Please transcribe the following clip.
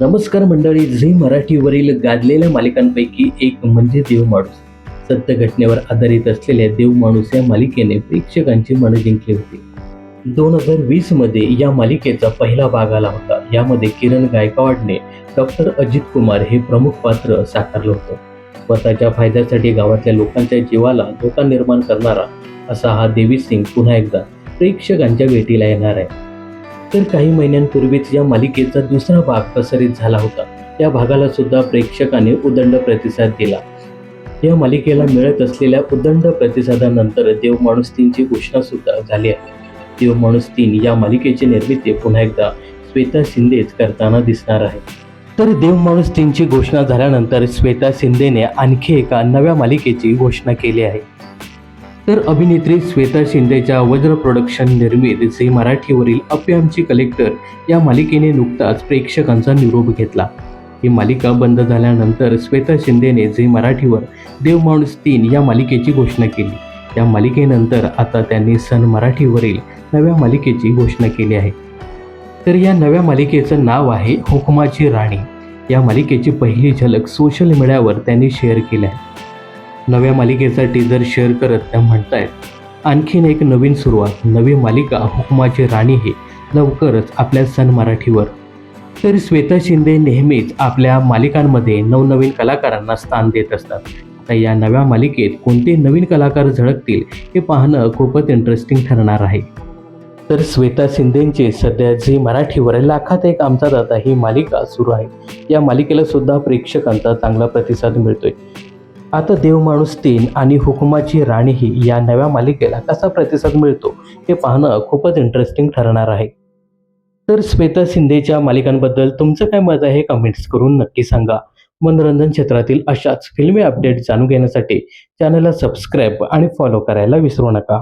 नमस्कार मंडळी. झी मराठीवरील गाजलेल्या मालिकांपैकी एक म्हणजे देव माणूस. सत्य घटनेवर आधारित असलेल्या देव माणूस या मालिकेने प्रेक्षकांची मन जिंकली होती. 2020 मध्ये या मालिकेचा पहिला भाग आला होता. यामध्ये किरण गायकवाडने डॉक्टर अजित कुमार हे प्रमुख पात्र साकारलं होतं. स्वतःच्या फायद्यासाठी गावातल्या लोकांच्या जीवाला धोका निर्माण करणारा असा हा देवी सिंग पुन्हा एकदा प्रेक्षकांच्या भेटीला येणार आहे. तर काही महिन्यांपूर्वीच या मालिकेचा दुसरा भाग प्रसारित झाला होता. या भागाला सुद्धा प्रेक्षकांनी उदंड प्रतिसाद दिला. या मालिकेला मिळत असलेल्या उदंड प्रतिसादानंतर देव माणूस 3ची घोषणा सुद्धा झाली आहे. देव माणूस 3 या मालिकेची निर्मिती पुन्हा एकदा श्वेता शिंदेच करताना दिसणार आहे. तर देव माणूस 3ची घोषणा झाल्यानंतर श्वेता शिंदेने आणखी एका नव्या मालिकेची घोषणा केली आहे. तर अभिनेत्री श्वेता शिंदेच्या वज्र प्रोडक्शन निर्मित झी मराठीवरील अप्पे आमची कलेक्टर या मालिकेने नुकताच प्रेक्षकांचा निरोप घेतला. ही मालिका बंद झाल्यानंतर श्वेता शिंदेने झी मराठीवर देव माणूस 3 या मालिकेची घोषणा केली. या मालिकेनंतर आता त्यांनी सन मराठीवरील नव्या मालिकेची घोषणा केली आहे. तर या नव्या मालिकेचं नाव आहे हुकुमाची राणी. या मालिकेची पहिली झलक सोशल मीडियावर त्यांनी शेअर केली आहे. नव्या मालिकेचा टीझर शेअर करत त्या म्हणतायत, आणखीन एक नवीन सुरुवात, नवी मालिका हुकुमाची राणी ही लवकरच आपल्या सन मराठीवर. तर श्वेता शिंदे नेहमीच आपल्या मालिकांमध्ये नवनवीन कलाकारांना स्थान देत असतात. आता या नव्या मालिकेत कोणते नवीन कलाकार झळकतील हे पाहणं खूपच इंटरेस्टिंग ठरणार आहे. तर श्वेता शिंदेची सध्या झी मराठीवर लाखात एक आमचा दादा ही मालिका सुरू आहे. या मालिकेला सुद्धा प्रेक्षकांचा चांगला प्रतिसाद मिळतोय. आता देव माणूस 3 आणि हुकुमाची राणी ही या नव्या मालिकेला कसा प्रतिसाद मिळतो हे पाहणं खूपच इंटरेस्टिंग ठरणार आहे. तर श्वेता शिंदेच्या मालिकांबद्दल तुमचं काय मत आहे हे कमेंट्स करून नक्की सांगा. मनोरंजन क्षेत्रातील अशाच फिल्मी अपडेट जाणून घेण्यासाठी चॅनलला सबस्क्राईब आणि फॉलो करायला विसरू नका.